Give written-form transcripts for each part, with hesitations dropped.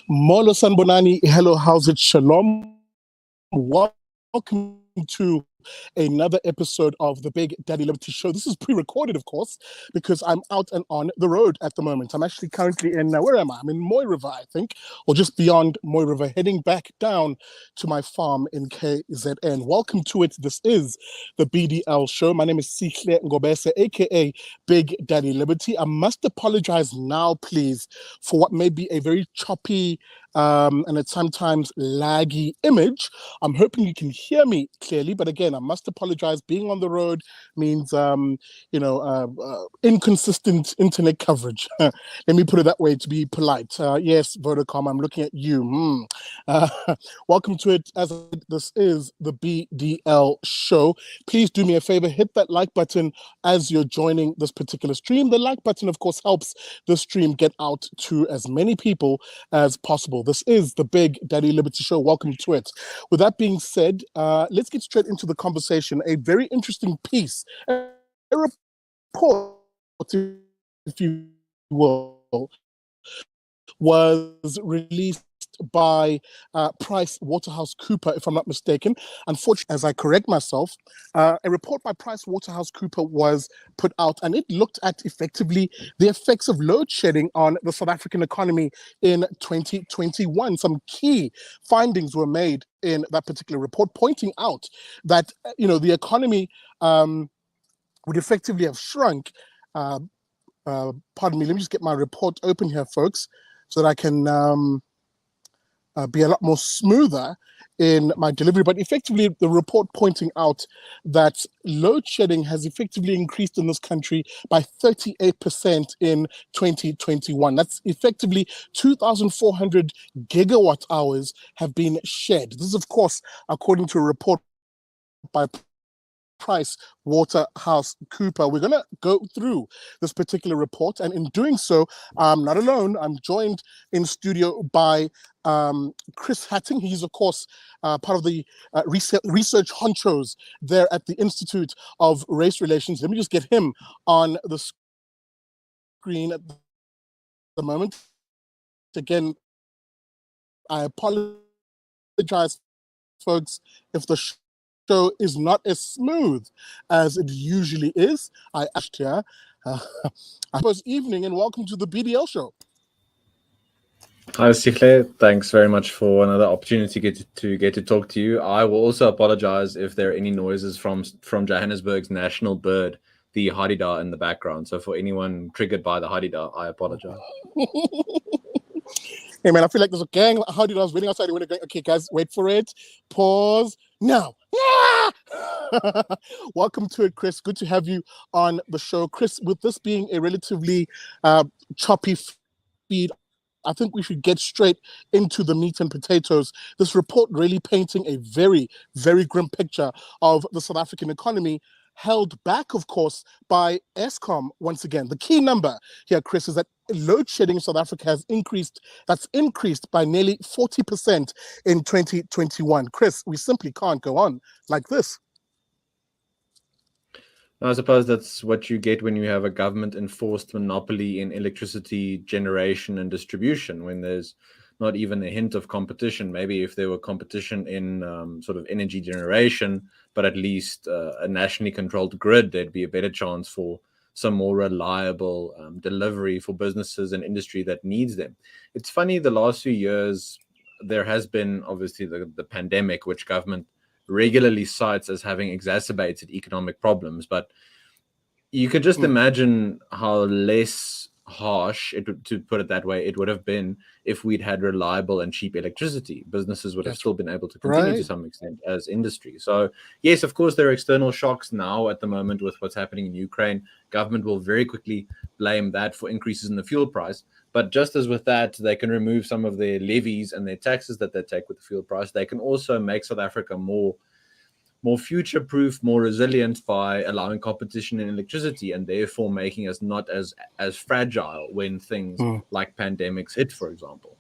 Molo Sanbonani, hello, how's it? Shalom. Welcome to another episode of the Big Daddy Liberty Show. This is pre-recorded, of course, because I'm out and on the road at the moment. I'm actually currently in, where am I? I'm in Moy River, I think, or just beyond Moy River, heading back down to my farm in KZN. Welcome to it. This is the BDL Show. My name is Sihle Ngobese, aka Big Daddy Liberty. I must apologize now, please, for what may be a very choppy and at sometimes laggy image. I'm hoping you can hear me clearly, but again, I must apologize. Being on the road means, inconsistent internet coverage. Let me put it that way to be polite. Yes, Vodacom, I'm looking at you. Welcome to it, as this is the BDL Show. Please do me a favor, hit that like button as you're joining this particular stream. The like button, of course, helps the stream get out to as many people as possible. This is the Big Daddy Liberty Show. Welcome to it. With that being said, let's get straight into the conversation. A very interesting piece, a report, if you will, was released by Price Waterhouse Cooper, if I'm not mistaken. Unfortunately, as I correct myself, a report by Price Waterhouse Cooper was put out, and it looked at effectively the effects of load shedding on the South African economy in 2021. Some key findings were made in that particular report, pointing out that the economy would effectively have shrunk. Pardon me, let me just get my report open here, folks, so that I can be a lot more smoother in my delivery. But effectively, the report pointing out that load shedding has effectively increased in this country by 38% in 2021. That's effectively 2,400 gigawatt hours have been shed. This is, of course, according to a report by Price Waterhouse Cooper. We're going to go through this particular report, and in doing so, I'm not alone. I'm joined in studio by Chris Hattingh. He's, of course, part of the research honchos there at the Institute of Race Relations. Let me just get him on the screen at the moment. Again, I apologize, folks, if the show is not as smooth as it usually is. I asked here. I suppose evening, and welcome to the BDL Show. Hi, Sihle. Thanks very much for another opportunity to get to talk to you. I will also apologize if there are any noises from Johannesburg's national bird, the hadida, in the background. So for anyone triggered by the hadida, I apologize. Hey man, I feel like there's a gang of hadidas waiting outside. Okay, guys, wait for it. Pause. Now. Yeah! Welcome to it, Chris. Good to have you on the show. Chris, with this being a relatively choppy feed, I think we should get straight into the meat and potatoes. This report really painting a very, very grim picture of the South African economy, held back, of course, by Eskom once again. The key number here, Chris, is that load shedding in South Africa has increased. That's increased by nearly 40% in 2021. Chris, we simply can't go on like this. I suppose that's what you get when you have a government-enforced monopoly in electricity generation and distribution, when there's not even a hint of competition. Maybe if there were competition in sort of energy generation, but at least a nationally controlled grid, there'd be a better chance for some more reliable delivery for businesses and industry that needs them. It's funny, the last few years, there has been obviously the pandemic, which government regularly cites as having exacerbated economic problems, but you could just imagine how less harsh, to put it that way, it would have been if we'd had reliable and cheap electricity. Businesses would have still been able to continue to some extent as industry. So yes, of course, there are external shocks now at the moment with what's happening in Ukraine. Government will very quickly blame that for increases in the fuel price. But just as with that, they can remove some of their levies and their taxes that they take with the fuel price. They can also make South Africa more future-proof, more resilient by allowing competition in electricity, and therefore making us not as fragile when things like pandemics hit, for example.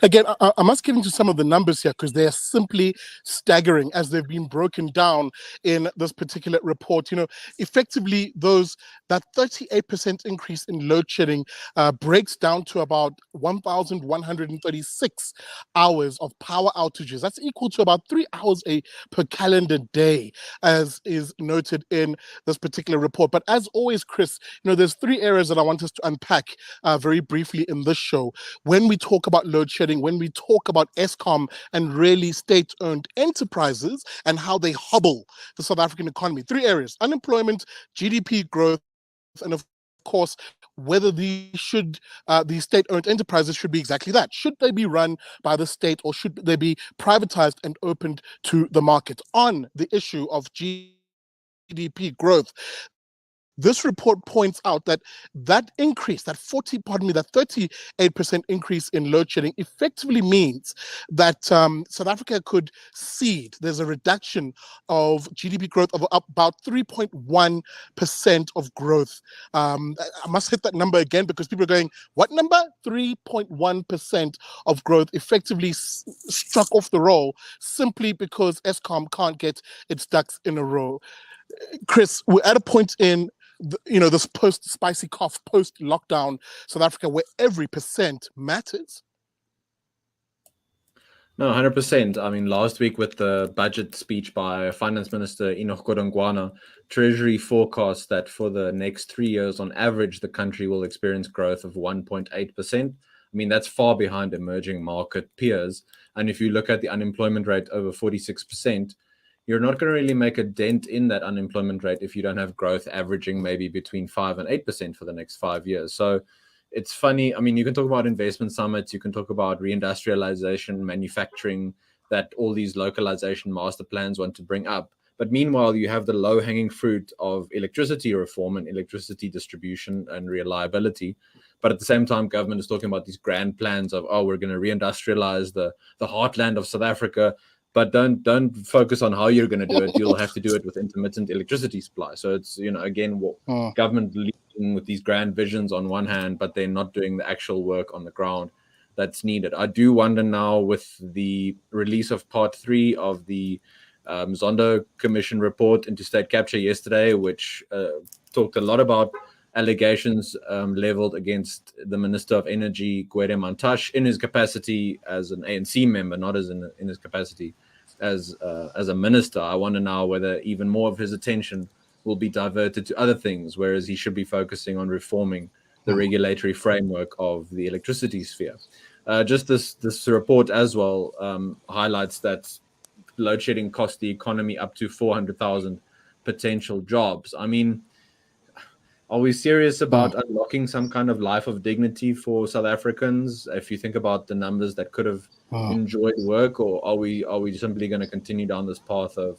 Again, I must get into some of the numbers here because they are simply staggering as they've been broken down in this particular report. Effectively, that 38% increase in load shedding breaks down to about 1,136 hours of power outages. That's equal to about 3 hours per calendar day, as is noted in this particular report. But as always, Chris, there's three areas that I want us to unpack very briefly in this show. When we talk about load shedding, when we talk about Eskom and really state-owned enterprises and how they hobble the South African economy. Three areas: unemployment, GDP growth, and of course, whether these state-owned enterprises should be exactly that. Should they be run by the state or should they be privatized and opened to the market? On the issue of GDP growth, this report points out that increase, that 38% increase in load shedding effectively means that South Africa could cede. There's a reduction of GDP growth of about 3.1% of growth. I must hit that number again because people are going, what number? 3.1% of growth effectively struck off the roll simply because Eskom can't get its ducks in a row. Chris, we're at a point in this post-spicy cough, post-lockdown South Africa where every percent matters. No, 100%. I mean, last week with the budget speech by Finance Minister Enoch Godongwana, Treasury forecasts that for the next 3 years, on average, the country will experience growth of 1.8%. I mean, that's far behind emerging market peers. And if you look at the unemployment rate over 46%, you're not going to really make a dent in that unemployment rate if you don't have growth averaging maybe between 5 and 8% for the next 5 years. So it's funny. I mean, you can talk about investment summits, you can talk about reindustrialization, manufacturing, that all these localization master plans want to bring up. But meanwhile, you have the low-hanging fruit of electricity reform and electricity distribution and reliability. But at the same time, government is talking about these grand plans of, we're going to reindustrialize the heartland of South Africa. But don't focus on how you're going to do it. You'll have to do it with intermittent electricity supply. So it's, again, government leading with these grand visions on one hand, but they're not doing the actual work on the ground that's needed. I do wonder now with the release of part 3 of the Zondo Commission report into state capture yesterday, which talked a lot about allegations leveled against the Minister of Energy, Gwede Mantashe, in his capacity as an ANC member, not as in his capacity as a minister. I wonder now whether even more of his attention will be diverted to other things, whereas he should be focusing on reforming the regulatory framework of the electricity sphere. Just this report as well highlights that load shedding cost the economy up to 400,000 potential jobs. I mean, are we serious about unlocking some kind of life of dignity for South Africans? If you think about the numbers that could have enjoyed work, or are we simply going to continue down this path of,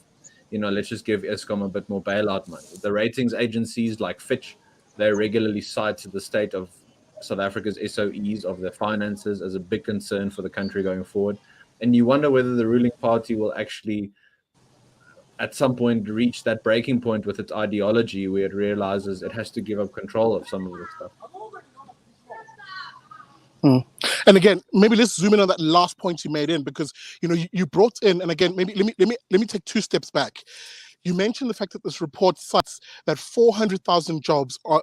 let's just give Eskom a bit more bailout money? The ratings agencies like Fitch, they regularly cite the state of South Africa's SOEs of their finances as a big concern for the country going forward. And you wonder whether the ruling party will actually at some point reach that breaking point with its ideology where it realizes it has to give up control of some of this stuff. And again, maybe let's zoom in on that last point you made in, because you brought in, and again, maybe let me take 2 steps back. You mentioned the fact that this report cites that 400,000 jobs, or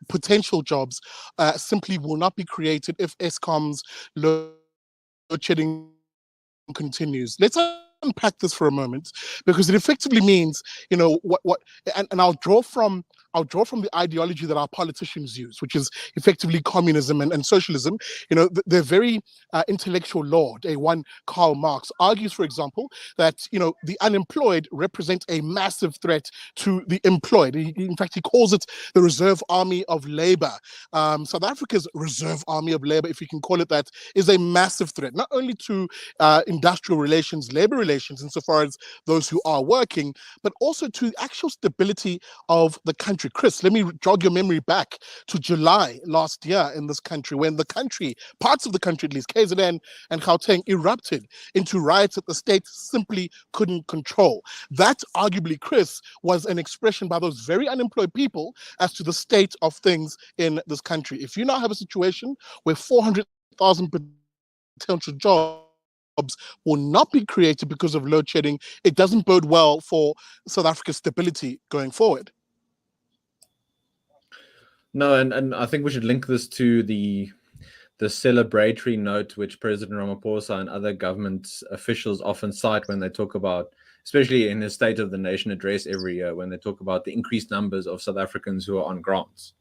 potential jobs, simply will not be created if Eskom's load shedding continues. Let's unpack this for a moment, because it effectively means, and I'll draw from the ideology that our politicians use, which is effectively communism and socialism. They're very intellectual lord. One Karl Marx argues, for example, that the unemployed represent a massive threat to the employed. In fact, he calls it the reserve army of labor. South Africa's reserve army of labor, if you can call it that, is a massive threat, not only to industrial relations, labor relations, insofar as those who are working, but also to the actual stability of the country. Chris, let me jog your memory back to July last year in this country, when the country, parts of the country at least, KZN and Gauteng, erupted into riots that the state simply couldn't control. That arguably, Chris, was an expression by those very unemployed people as to the state of things in this country. If you now have a situation where 400,000 potential jobs will not be created because of load shedding, it doesn't bode well for South Africa's stability going forward. No, and I think we should link this to the celebratory note which President Ramaphosa and other government officials often cite when they talk about, especially in his State of the Nation address every year, when they talk about the increased numbers of South Africans who are on grants.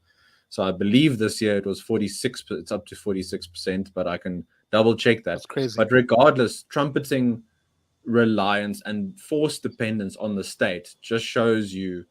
So I believe this year it was 46, it's up to 46%, but I can double check that. That's crazy. But regardless, trumpeting reliance and forced dependence on the state just shows you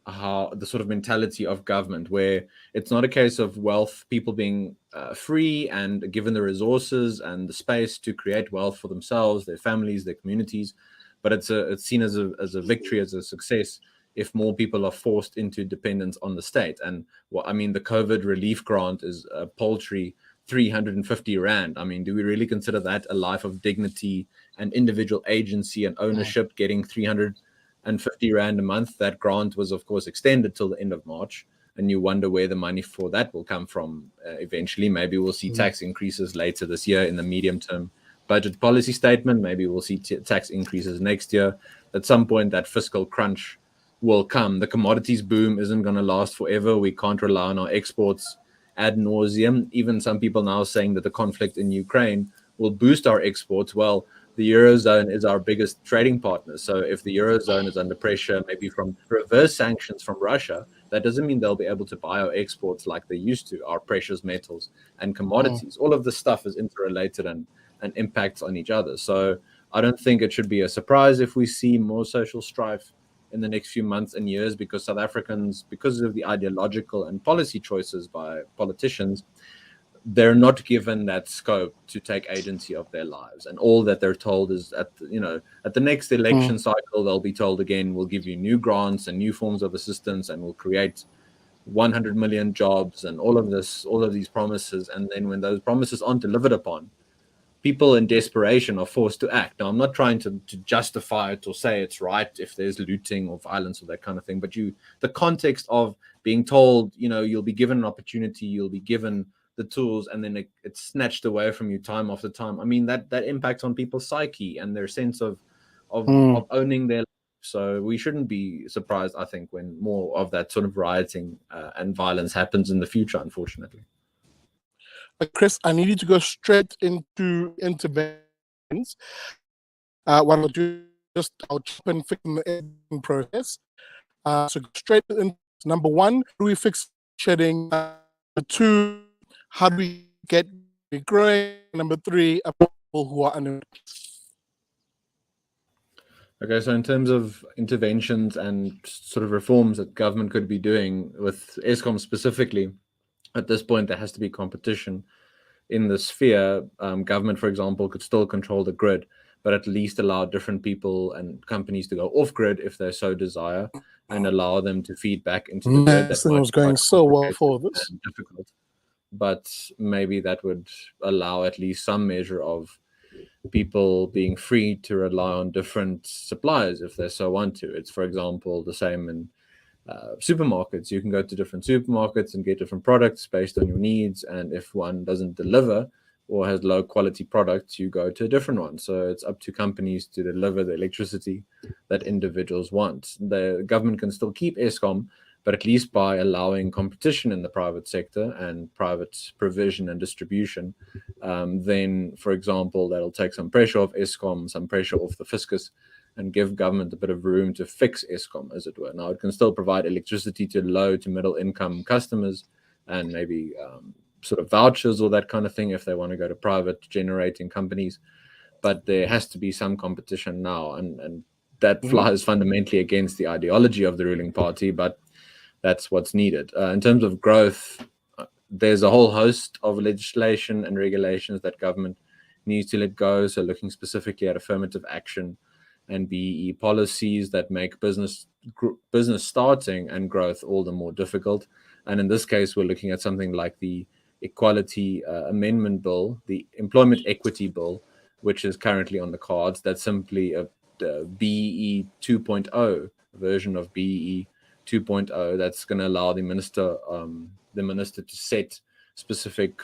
how the sort of mentality of government, where it's not a case of wealth, people being free and given the resources and the space to create wealth for themselves, their families, their communities, but it's seen as a victory, as a success, if more people are forced into dependence on the state. And I mean, the COVID relief grant is a paltry 350 rand. I mean, do we really consider that a life of dignity and individual agency and ownership, getting 350 rand a month? That grant was, of course, extended till the end of March, and you wonder where the money for that will come from eventually. Maybe we'll see tax increases later this year in the medium term budget policy statement. Maybe we'll see tax increases next year. At some point, that fiscal crunch will come. The commodities boom isn't going to last forever. We can't rely on our exports ad nauseum. Even some people now saying that the conflict in Ukraine will boost our exports. Well, the Eurozone is our biggest trading partner. So if the Eurozone is under pressure, maybe from reverse sanctions from Russia, that doesn't mean they'll be able to buy our exports like they used to, our precious metals and commodities. All of this stuff is interrelated and impacts on each other. So I don't think it should be a surprise if we see more social strife in the next few months and years, because South Africans, because of the ideological and policy choices by politicians, they're not given that scope to take agency of their lives. And all that they're told is at the next election cycle, they'll be told again, we'll give you new grants and new forms of assistance, and we'll create 100 million jobs and all of these promises. And then when those promises aren't delivered upon, people in desperation are forced to act. Now, I'm not trying to justify it or say it's right if there's looting or violence or that kind of thing, but the context of being told, you'll be given an opportunity, you'll be given the tools, and then it's snatched away from you time after time. I mean, that impacts on people's psyche and their sense of owning their life. So we shouldn't be surprised, I think, when more of that sort of rioting and violence happens in the future, unfortunately. Chris, I need you to go straight into interventions. What I'll do is I'll chop and fix the editing process. So straight into number one, how do we fix shedding? Number two, how do we get it growing? Number three, people who are unemployed. Okay, so in terms of interventions and sort of reforms that government could be doing with Eskom specifically, at this point, there has to be competition in the sphere. Government, for example, could still control the grid, but at least allow different people and companies to go off grid if they so desire, and allow them to feed back into the grid. This thing was going so well for this. Difficult, but maybe that would allow at least some measure of people being free to rely on different suppliers if they so want to. It's, for example, the same in supermarkets. You can go to different supermarkets and get different products based on your needs, and if one doesn't deliver or has low quality products, you go to a different one. So it's up to companies to deliver the electricity that individuals want. The government can still keep Eskom, but at least by allowing competition in the private sector and private provision and distribution, then, for example, that'll take some pressure off Eskom, some pressure off the fiscus, and give government a bit of room to fix Eskom, as it were. Now, it can still provide electricity to low to middle income customers, and maybe sort of vouchers or that kind of thing if they want to go to private generating companies. But there has to be some competition now, and that flies fundamentally against the ideology of the ruling party, but that's what's needed. In terms of growth, there's a whole host of legislation and regulations that government needs to let go. So looking specifically at affirmative action and BEE policies that make business starting and growth all the more difficult. And in this case, we're looking at something like the Equality Amendment Bill, the Employment Equity Bill, which is currently on the cards. That's simply a BEE 2.0 version of BEE 2.0 that's going to allow the minister to set specific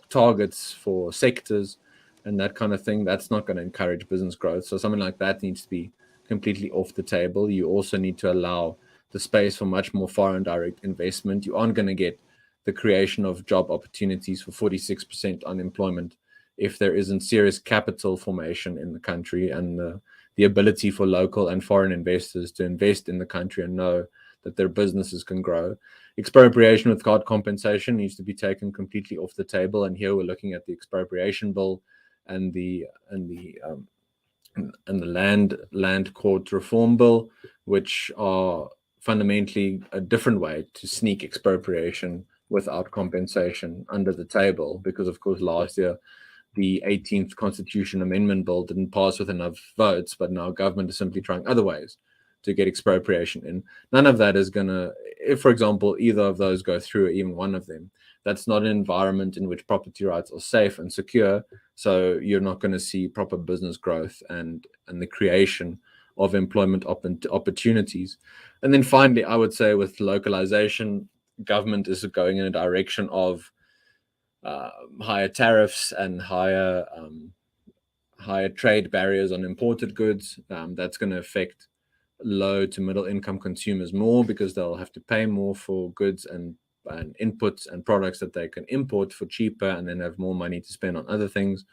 targets for sectors and that kind of thing, that's not going to encourage business growth. So something like that needs to be completely off the table. You also need to allow the space for much more foreign direct investment. You aren't going to get the creation of job opportunities for 46% unemployment if there isn't serious capital formation in the country and the ability for local and foreign investors to invest in the country and know that their businesses can grow. Expropriation without compensation needs to be taken completely off the table. And here we're looking at the expropriation bill and the land court reform bill, which are fundamentally a different way to sneak expropriation without compensation under the table. Because of course last year the 18th Constitution Amendment Bill didn't pass with enough votes, but now government is simply trying other ways to get expropriation in. None of that is going to, if, for example, either of those go through, or even one of them, that's not an environment in which property rights are safe and secure. So you're not going to see proper business growth and the creation of employment opportunities. And then finally, I would say with localization, government is going in a direction of higher tariffs and higher trade barriers on imported goods. That's going to affect low to middle income consumers more because they'll have to pay more for goods and inputs and products that they can import for cheaper and then have more money to spend on other things.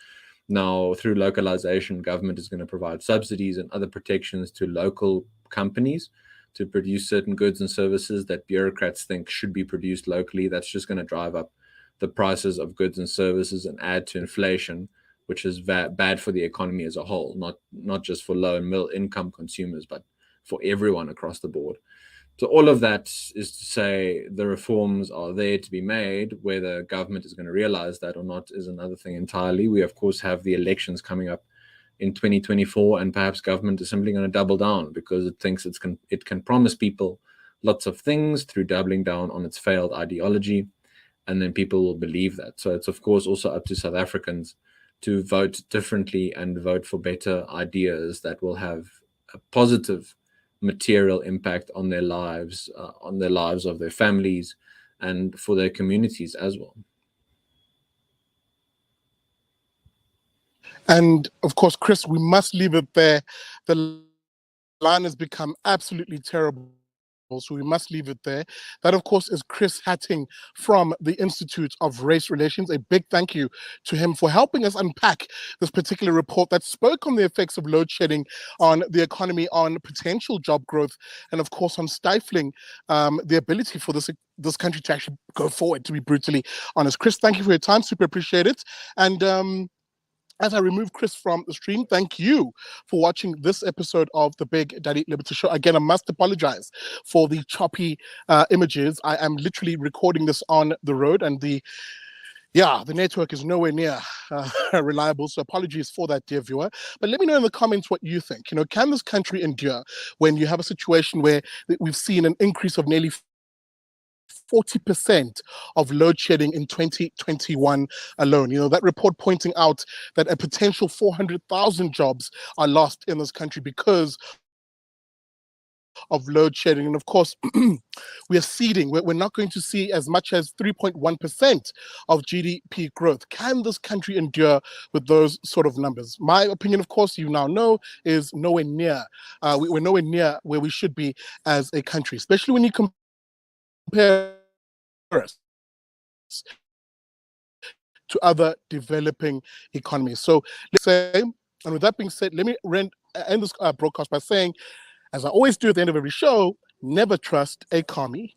Now, through localization, government is going to provide subsidies and other protections to local companies to produce certain goods and services that bureaucrats think should be produced locally. That's just going to drive up the prices of goods and services and add to inflation, which is bad for the economy as a whole, not just for low and middle income consumers, but for everyone across the board. So all of that is to say the reforms are there to be made. Whether government is going to realize that or not is another thing entirely. We, of course, have the elections coming up in 2024, and perhaps government is simply going to double down because it thinks it can promise people lots of things through doubling down on its failed ideology, and then people will believe that. So it's, of course, also up to South Africans to vote differently and vote for better ideas that will have a positive material impact on their lives of their families, and for their communities as well. And of course, Chris, we must leave it there. The line has become absolutely terrible, so we must leave it there. That, of course, is Chris Hattingh from the Institute of Race Relations. A big thank you to him for helping us unpack this particular report that spoke on the effects of load shedding on the economy, on potential job growth, and of course on stifling the ability for this country to actually go forward, to be brutally honest. Chris, thank you for your time. Super appreciate it. And as I remove Chris from the stream, thank you for watching this episode of the Big Daddy Liberty Show. Again, I must apologize for the choppy images. I am literally recording this on the road, and the network is nowhere near reliable. So apologies for that, dear viewer. But let me know in the comments what you think. You know, can this country endure when you have a situation where we've seen an increase of nearly 40% of load shedding in 2021 alone? You know, that report pointing out that a potential 400,000 jobs are lost in this country because of load shedding. And of course, we are seeding. We're not going to see as much as 3.1% of GDP growth. Can this country endure with those sort of numbers? My opinion, of course, you now know, is nowhere near. We're nowhere near where we should be as a country, especially when you compare us to other developing economies. So let's say, and with that being said, let me end this broadcast by saying, as I always do at the end of every show, never trust a commie.